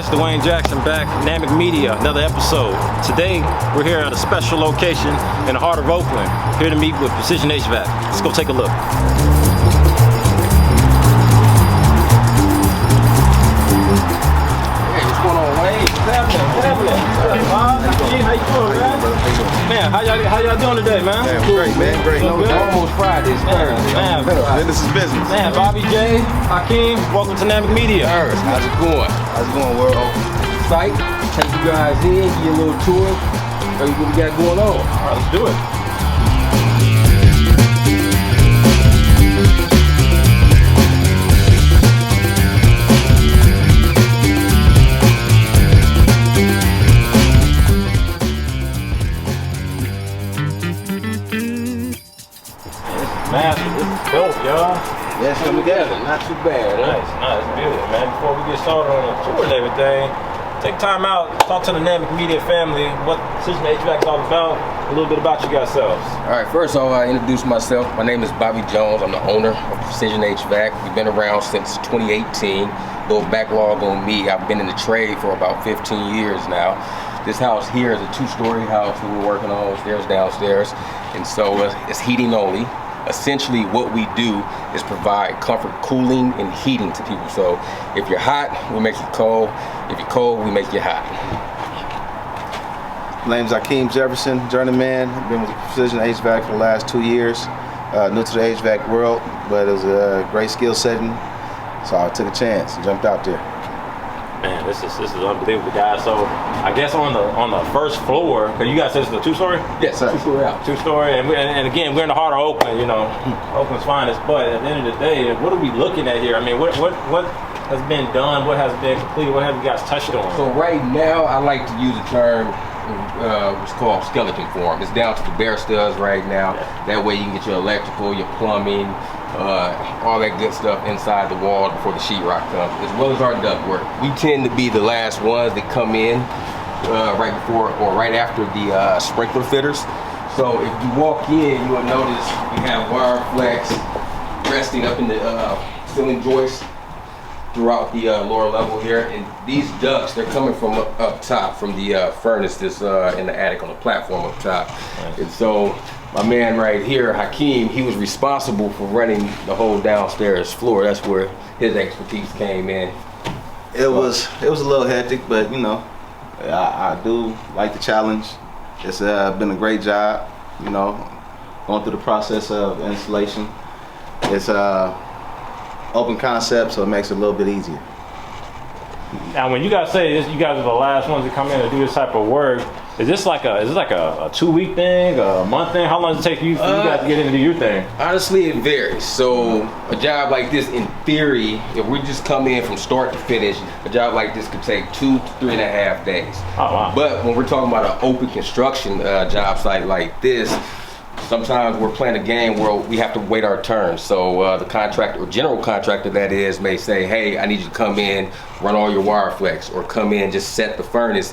Dwayne Jackson back, Dynamic Media, another episode. Today, we're here at a special location in the heart of Oakland, here to meet with Precision HVAC. Let's go take a look. Hey, what's going on, Wayne? What's happening? Bob, Aikeem, how you doing, man? Man, how y'all doing today, man? Man, great, man. Great. Good. Almost Friday. It's Thursday. Man, Business is business. Man, Bobby J, Aikeem, welcome to Dynamic Media. How's it going? How's it going, world? Site, take you guys in, give you a little tour, show you what we got going on. All right, let's do it. Massive, this is dope, y'all. Yeah, it's coming together, not too bad. Huh? Nice, beautiful, man. Before we get started on the tour and everything, take time out, talk to the Dynamic Media family, what Precision HVAC is all about, a little bit about you guys selves. All right, first off, I introduce myself. My name is Bobby Jones. I'm the owner of Precision HVAC. We've been around since 2018. Little backlog on me. I've been in the trade for about 15 years now. This house here is a two-story house that we're working on, upstairs, downstairs, and so it's heating only. Essentially, what we do is provide comfort, cooling, and heating to people. So if you're hot, we make you cold. If you're cold, we make you hot. My name's Aikeem Jefferson, journeyman. I've been with Precision HVAC for the last 2 years. New to the HVAC world, but it was a great skill setting. So I took a chance and jumped out there. Man, this is unbelievable, guys. So I guess on the first floor, because you guys said it's a two-story? Yes, sir. Two-story house. Two-story, and again, we're in the heart of Oakland, you know, Oakland's finest. But at the end of the day, what are we looking at here? I mean, what has been done? What has been completed? What have you guys touched on? So right now, I like to use the term what's called skeleton form. It's down to the bare studs right now. Yeah. That way you can get your electrical, your plumbing, all that good stuff inside the wall before the sheetrock comes, as well as our ductwork. We tend to be the last ones that come in right before or right after the sprinkler fitters. So if you walk in, you will notice we have wire flex resting up in the ceiling joist throughout the lower level here, and these ducts, they're coming from up top from the furnace that's in the attic on the platform up top. Nice. And so my man right here, Aikeem, he was responsible for running the whole downstairs floor. That's where his expertise came in. It was a little hectic, but you know, I do like the challenge. It's been a great job, you know, going through the process of installation. It's open concept, so it makes it a little bit easier. Now, when you guys say this, you guys are the last ones to come in and do this type of work. Is this like a 2-week thing, a month thing? How long does it take for you guys to get in and do your thing? Honestly, it varies. So a job like this, in theory, if we just come in from start to finish, a job like this could take 2 to 3.5 days. Oh, wow. But when we're talking about an open construction job site like this, sometimes we're playing a game where we have to wait our turn. So the contractor, or general contractor that is, may say, hey, I need you to come in, run all your wire flex, or come in, just set the furnace.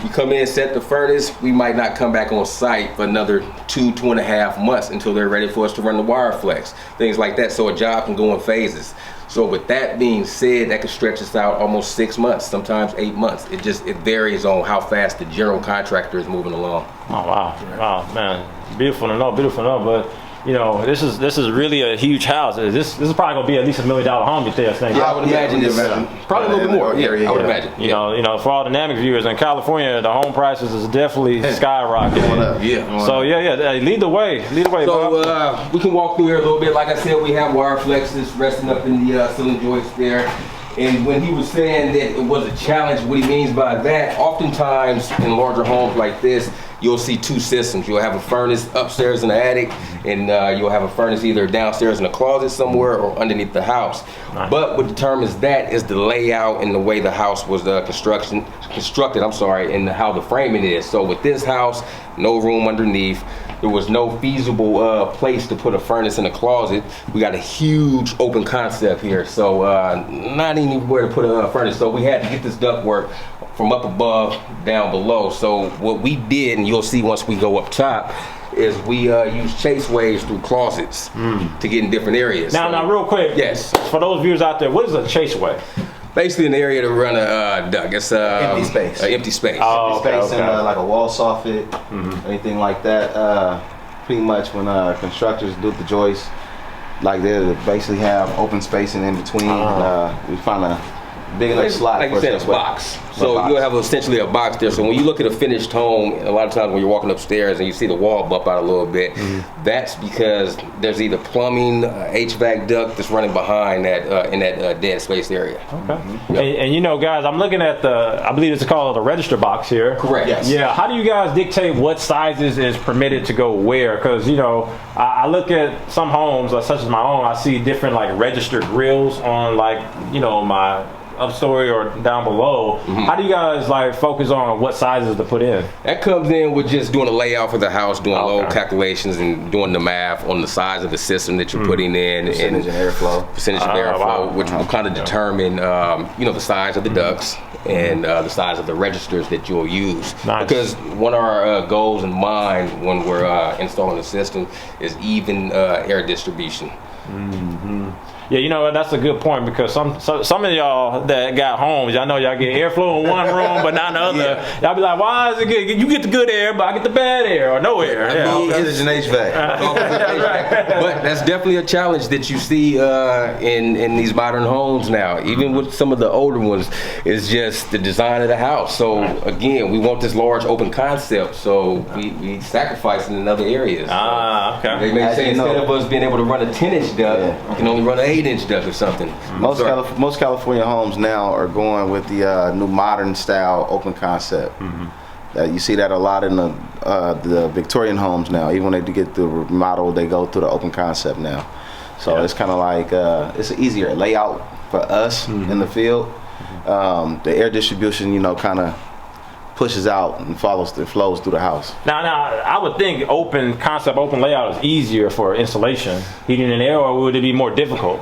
You come in, set the furnace, we might not come back on site for another 2.5 months until they're ready for us to run the wire flex, things like that. So a job can go in phases. So with that being said, that could stretch us out almost 6 months, sometimes 8 months. It varies on how fast the general contractor is moving along. Oh, wow. Wow, man. Beautiful to know, but you know, this is really a huge house. This is probably gonna be at least $1 million home, you think? Yeah, I would imagine it's probably a little bit more. Yeah, I would imagine. You know, for all Dynamic viewers in California, the home prices is definitely skyrocketing. Yeah. So yeah, lead the way. So we can walk through here a little bit. Like I said, we have wire flexes resting up in the ceiling joist there. And when he was saying that it was a challenge, what he means by that, oftentimes in larger homes like this, you'll see two systems. You'll have a furnace upstairs in the attic, and you'll have a furnace either downstairs in a closet somewhere or underneath the house. Nice. But what determines that is the layout and the way the house was constructed, and how the framing is. So with this house, no room underneath. There was no feasible place to put a furnace in a closet. We got a huge open concept here, so not anywhere to put a furnace. So we had to get this ductwork from up above down below. So what we did, and you'll see once we go up top, is we use chase waves through closets to get in different areas. Now, real quick. Yes. For those viewers out there, what is a chase wave? Basically an area to run a duct. It's Empty space. Empty space. Oh, Empty space okay. and like a wall soffit, anything like that. Pretty much when constructors do the joists, like they basically have open spacing in between. We find a big enough slot. Like for you said, us a to box. put- So box. you'll have essentially a box there. So when you look at a finished home, a lot of times when you're walking upstairs and you see the wall bump out a little bit, that's because there's either plumbing, HVAC duct that's running behind that in that dead space area. Okay. And you know, guys, I'm looking at I believe it's called a register box here. Correct. Yes. Yeah. How do you guys dictate what sizes is permitted to go where? Because you know, I look at some homes, such as my own. I see different like registered grills on like my upstory or down below. How do you guys like focus on what sizes to put in? That comes in with just doing a layout for the house, doing load Okay. calculations and doing the math on the size of the system that you're putting in Percentage of airflow. percentage of Oh, airflow, wow. which will kind of determine, the size of the ducts and the size of the registers that you'll use. Nice. Because one of our goals in mind when we're installing the system is even air distribution. Yeah, you know that's a good point because some of y'all that got homes, y'all know y'all get airflow in one room but not in the other. Y'all be like, why is it good? You get the good air, but I get the bad air or no air. Precision HVAC. But that's definitely a challenge that you see in these modern homes now. Even with some of the older ones, is just the design of the house. So again, we want this large open concept, so we sacrifice in other areas. Okay. They may As say you know. instead of us being able to run a 10-inch duct, you can only run an 8-inch duct or something. Most California homes now are going with the new modern style open concept. You see that a lot in the Victorian homes now. Even when they get the remodel, they go through the open concept now. So it's kind of like it's an easier layout for us in the field. The air distribution, kind of pushes out and flows through the house. Now, I would think open layout is easier for installation, heating and air, or would it be more difficult?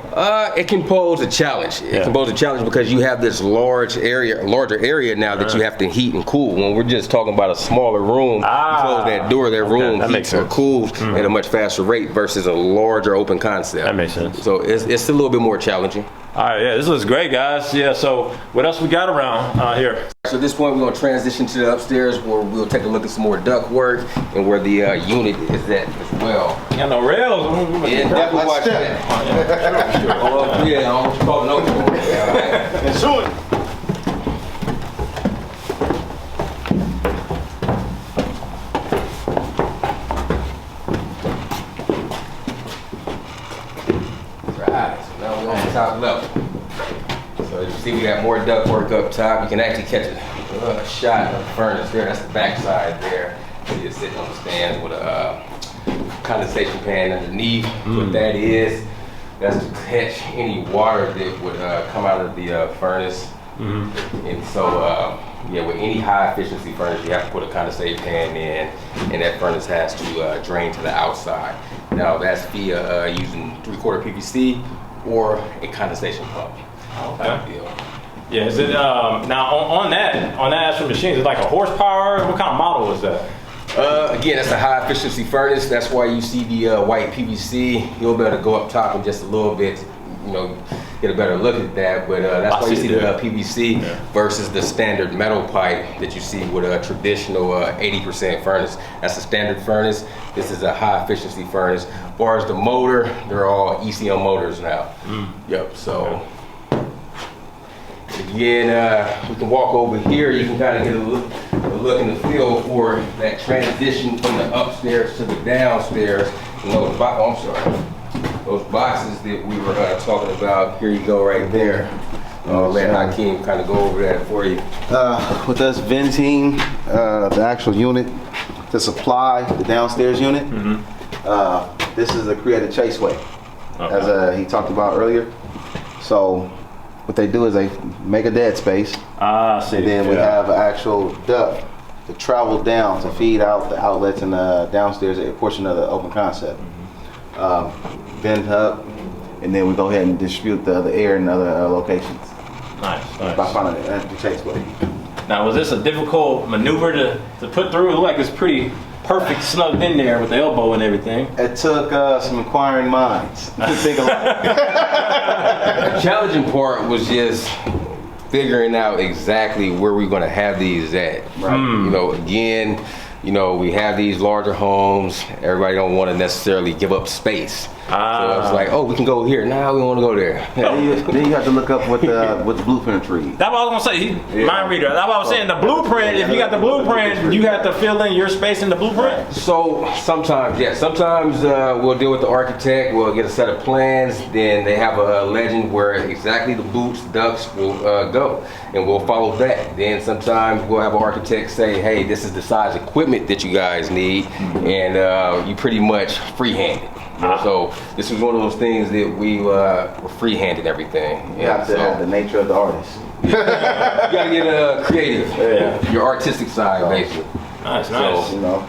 It can pose a challenge. It can pose a challenge because you have this larger area now that you have to heat and cool. When we're just talking about a smaller room, you close that door, that room that makes heats or sense. cools at a much faster rate versus a larger open concept. That makes sense. So it's a little bit more challenging. All right, yeah, this looks great, guys. Yeah, so what else we got around here? So at this point, we're going to transition to the upstairs where we'll take a look at some more duct work and where the unit is at as well. You got no rails? Yeah, definitely watch that. Oh, yeah, I don't want you calling over. Sure. Right, so now we're on the top level. So as you see, we got more duct work up top. You can actually catch a shot of the furnace there. That's the back side there. See it sitting on the stand with a condensation pan underneath. What that is, that's to catch any water that would come out of the furnace. And so, with any high efficiency furnace, you have to put a condensate pan in, and that furnace has to drain to the outside. Now that's via using 3/4 PVC or a condensation pump. Okay. Yeah, is it now on that actual machine? Is it like a horsepower? What kind of model is that? Again, that's a high efficiency furnace. That's why you see the white PVC. You'll be able to go up top in just a little bit, get a better look at that. But that's why you see the PVC versus the standard metal pipe that you see with a traditional 80% furnace. That's a standard furnace. This is a high efficiency furnace. As far as the motor, they're all ECM motors now. Yep. So. Again, we can walk over here. You can kind of get a look and a feel for that transition from the upstairs to the downstairs. And those boxes that we were talking about. Here you go, right there. I'll let Aikeem kind of go over that for you. With us venting the actual unit to supply the downstairs unit, this is a created chaseway, as he talked about earlier. So what they do is they make a dead space. See. And then we have an actual duct to travel down to feed out the outlets and the downstairs a portion of the open concept. Vent up, and then we go ahead and distribute the air in other locations. Nice. By finding the chaseway. Now, was this a difficult maneuver to put through? It looked like it's pretty perfect snugged in there with the elbow and everything. It took some inquiring minds to think alike. The challenging part was just figuring out exactly where we're going to have these at. Right. You know, again, you know, we have these larger homes. Everybody don't want to necessarily give up space. So it's like, oh, we can go here. Now we want to go there. Yeah, then you have to look up what the blueprint reads. That's what I was gonna say. Mind reader. That's what I was saying. The blueprint. If you got the blueprint, you have to fill in your space in the blueprint. So sometimes, yeah, sometimes we'll deal with the architect. We'll get a set of plans. Then they have a legend where exactly the boots, ducts will go, and we'll follow that. Then sometimes we'll have an architect say, hey, this is the size equipment that you guys need, and you pretty much freehand it. So this was one of those things that we were free-handed everything. You have to have the nature of the artist. You gotta get creative. Your artistic side, basically. Nice. So, you know.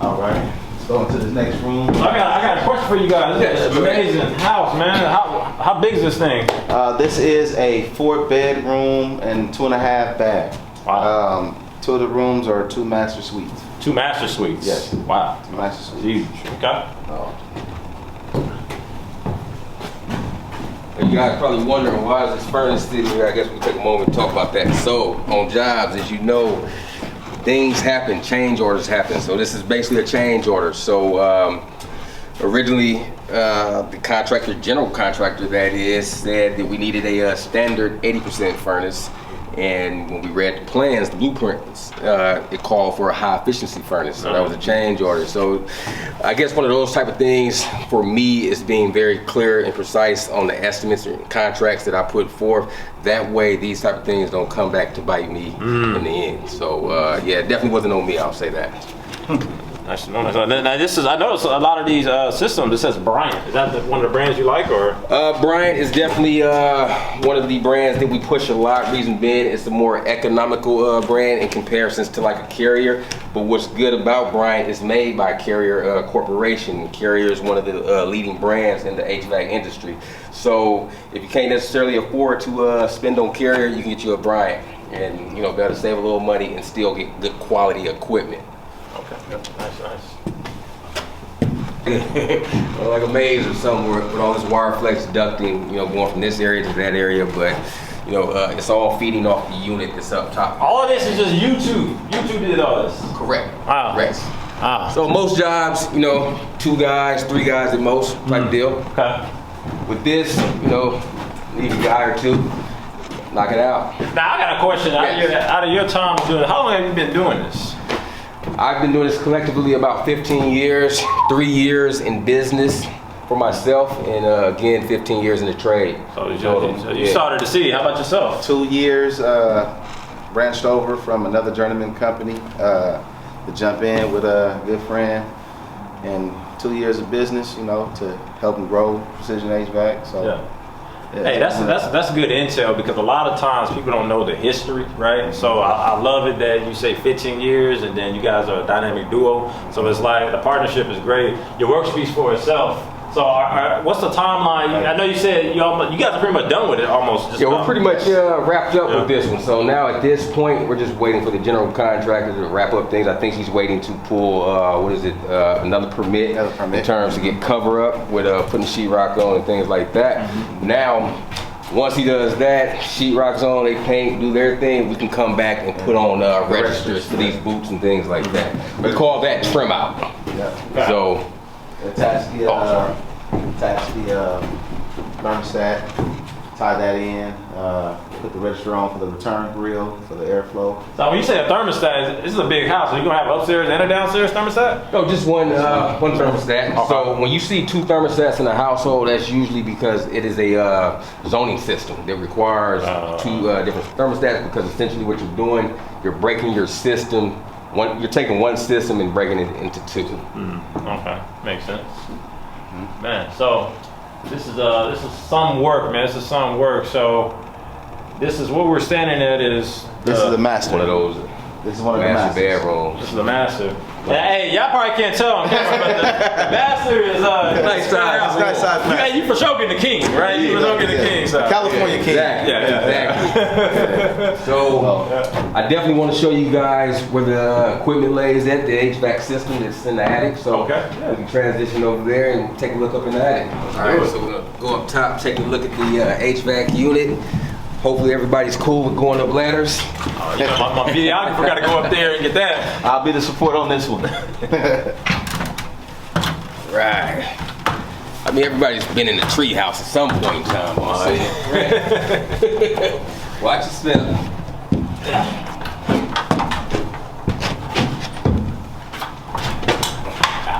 All right. Let's go into this next room. I got a question for you guys. This is an amazing house, man. How big is this thing? This is a 4-bedroom and 2.5 bath. Wow. 2 of the rooms are 2 master suites. 2 master suites. Yes. Wow. 2 master suites. Huge. Okay. You guys probably wondering why is this furnace sitting here. I guess we take a moment to talk about that. So on jobs, as you know, things happen, change orders happen. So this is basically a change order. So originally, the contractor, general contractor that is, said that we needed a standard 80% furnace. And when we read the plans, the blueprints, it called for a high efficiency furnace. So that was a change order. So I guess one of those type of things for me is being very clear and precise on the estimates and contracts that I put forth. That way these type of things don't come back to bite me in the end. So yeah, it definitely wasn't on me, I'll say that. Nice to know. Now this is, I noticed a lot of these systems, it says Bryant. Is that one of the brands you like, or? Bryant is definitely one of the brands that we push a lot. Reason being, it's a more economical brand in comparisons to like a Carrier. But what's good about Bryant is made by Carrier Corporation. Carrier is one of the leading brands in the HVAC industry. So if you can't necessarily afford to spend on Carrier, you can get you a Bryant, and you know, better save a little money and still get good quality equipment. Okay, nice. Like a maze or somewhere with all this wire flex ducting, you know, going from this area to that area, but you know, it's all feeding off the unit that's up top. All of this is just YouTube. YouTube did all this. Correct. Wow. Correct. Ah. So most jobs, you know, 2 guys, 3 guys at most type deal. Okay. With this, you know, need a guy or 2, knock it out. Now I got a question. Yes. Out of your time doing, how long have you been doing this? I've been doing this collectively about 15 years, 3 years in business for myself, and again, 15 years in the trade. So you started to see. How about yourself? 2 years, branched over from another journeyman company to jump in with a good friend, and 2 years of business, you know, to help him grow Precision HVAC. So. Yeah. Hey, that's good intel, because a lot of times people don't know the history, right? So I love it that you say 15 years and then you guys are a dynamic duo. So it's like the partnership is great. Your work speaks for itself. So what's the timeline? I know you said you guys are pretty much done with it almost. Yeah, we're pretty much wrapped up with this one. So now at this point, we're just waiting for the general contractor to wrap up things. I think he's waiting to pull, another permit in terms to get cover up with putting sheetrock on and things like that. Now, once he does that, sheetrock's on, they paint, do their thing, we can come back and put on registers for these boots and things like that. We call that trim out. Yeah. So. Attach the thermostat, tie that in, put the register on for the return grill, for the airflow. So when you say a thermostat, this is a big house. So you're going to have upstairs and a downstairs thermostat? No, just one thermostat. Okay. So when you see 2 thermostats in a household, that's usually because it is a zoning system that requires 2 different thermostats, because essentially what you're doing, you're breaking your system. You're taking one system and breaking it into 2. Okay, makes sense. Man, so this is some work, man. This is some work. So this is what we're standing at. This is the master. One of those. This is one of the master masters. bedrooms. This is the master. Hey, y'all probably can't tell on camera, but the master is nice size. Nice size master. You for sure getting the king, right? You for sure getting the king. So. California king. Exactly. Exactly. So I definitely want to show you guys where the equipment lays at, the HVAC system that's in the attic. So we can transition over there and take a look up in the attic. All right. So we're gonna go up top, take a look at the HVAC unit. Hopefully everybody's cool with going up ladders. My videographer got to go up there and get that. I'll be the support on this one. Right. I mean, everybody's been in the tree house at some point in time. Watch your step.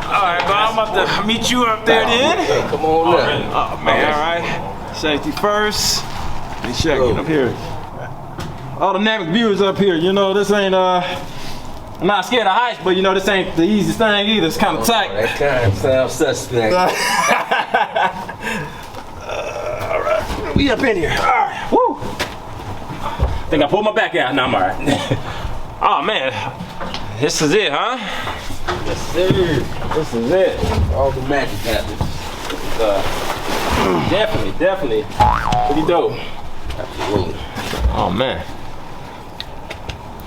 All right, Bob, I'm about to meet you up there then. Hey, come on up. Oh, man, all right. Safety first. Be checking up here. All the dynamic viewers up here, you know, this ain't, I'm not scared of heights, but you know, this ain't the easiest thing either. It's kind of tight. That kind of sounds suspect. All right, we up in here. All right, woo. Think I pulled my back out. No, I'm all right. Oh, man. This is it, huh? Yes, sir. This is it. All the magic happens. Definitely pretty dope. Absolutely. Oh man.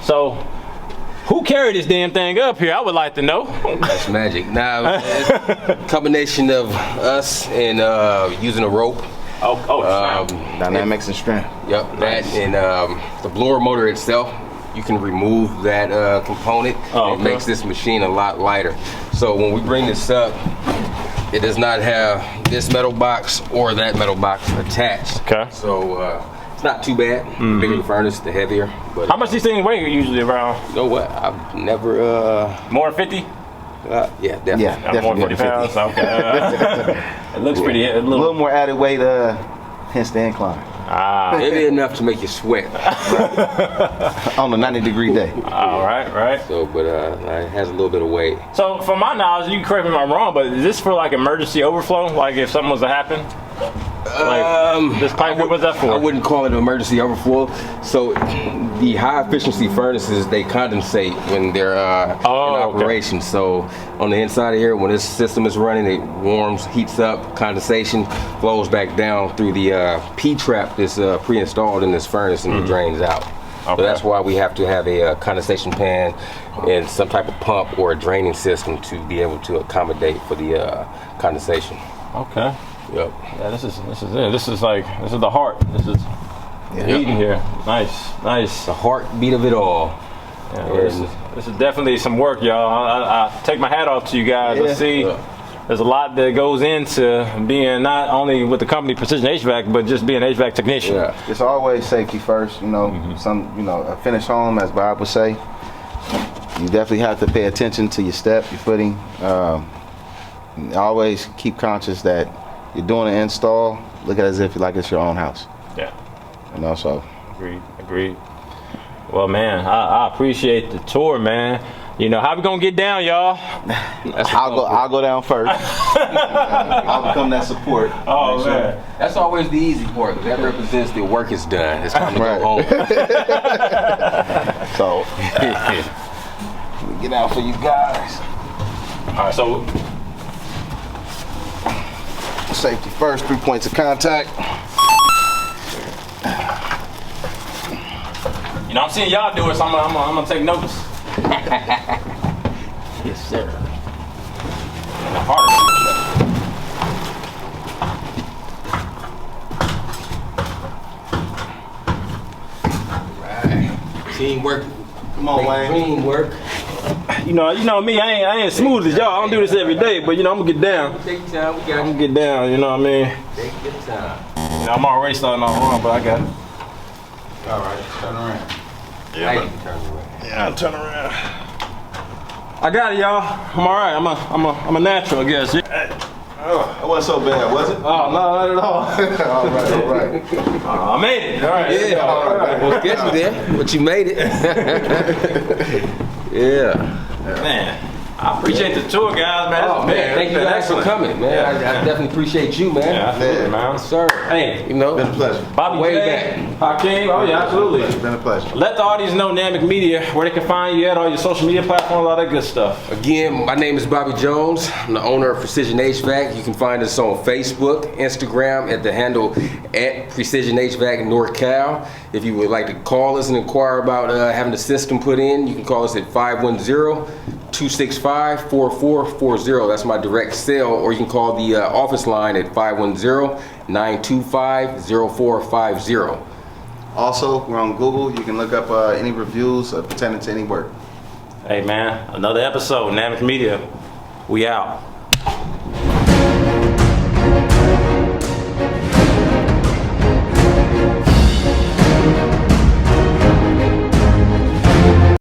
So, who carried this damn thing up here? I would like to know. That's magic. Now, it's a combination of us and using a rope. Dynamics and strength. Yep, that and the blower motor itself. You can remove that component. Oh, It makes this machine a lot lighter. So when we bring this up, it does not have this metal box or that metal box attached. Okay. So it's not too bad. The bigger the furnace, the heavier. But How much these things weigh usually around? you know what? I've never. More than 50? Yeah, definitely. Yeah, More definitely. than 40 pounds. Okay. It looks pretty. A little more added weight, hence the incline. Maybe enough to make you sweat. On a 90-degree day. All right. So, but it has a little bit of weight. So, from my knowledge, you can correct me if I'm wrong, but is this for like emergency overflow? Like if something was to happen? Like this pipe, what was that for? I wouldn't call it an emergency overflow. So the high efficiency furnaces, they condensate when they're in operation. So on the inside of here, when this system is running, it warms, heats up, condensation flows back down through the P-trap that's pre-installed in this furnace and it drains out. So that's why we have to have a condensation pan and some type of pump or a draining system to be able to accommodate for the condensation. Okay. Yep. Yeah, this is it. This is the heart. This is eating here. Nice. The heartbeat of it all. Yeah, this is definitely some work, y'all. I take my hat off to you guys. Let's see. There's a lot that goes into being not only with the company Precision HVAC, but just being an HVAC technician. Yeah. It's always safety first, you know. A finished home, as Bob would say. You definitely have to pay attention to your step, your footing. Always keep conscious that you're doing an install. Look at it as if like it's your own house. Yeah. You know, so. Agreed. Well, man, I appreciate the tour, man. You know, how we gonna get down, y'all? I'll go down first. I'll become that support. Oh, man. That's always the easy part, because that represents the work is done. It's time to go home. So, let me get out for you guys. All right, so Safety first, 3 points of contact. you know, I'm seeing y'all do it, so I'm gonna take notes. Yes, sir. Right. Teamwork. Come on, Wayne. Teamwork. You know me. I ain't as smooth as y'all. I don't do this every day, but you know I'm gonna get down. Take your time. We got I'm gonna get down. You know what I mean? Take your time. You know, I'm already starting off wrong, but I got it. All right, turn around. Now you can turn around. Yeah, I'll turn around. I got it, y'all. I'm all right. I'm a natural, I guess. Oh, it wasn't so bad, was it? Oh, no, not at all. All right. I made it. All right. Yeah. All right. Well, get you there, but you made it. Yeah. Man, I appreciate the tour, guys, man. Oh, man, thank you guys for coming, man. Yeah. I definitely appreciate you, man. Yeah, absolutely, man. Sir. Hey, You know, Been a pleasure. Bobby Way J, back. Aikeem. Oh, yeah, absolutely. It's been a pleasure. Let the audience know Dynamic Media, where they can find you at, all your social media platforms, all that good stuff. again, my name is Bobby Jones. I'm the owner of Precision HVAC. You can find us on Facebook, Instagram at the handle at Precision HVAC NorCal. If you would like to call us and inquire about having the system put in, you can call us at 510-265-4440. That's my direct cell, or you can call the office line at 510-925-0450. Also, we're on Google. You can look up any reviews pertaining to any work. Hey man, another episode, Dynamic Media. We out.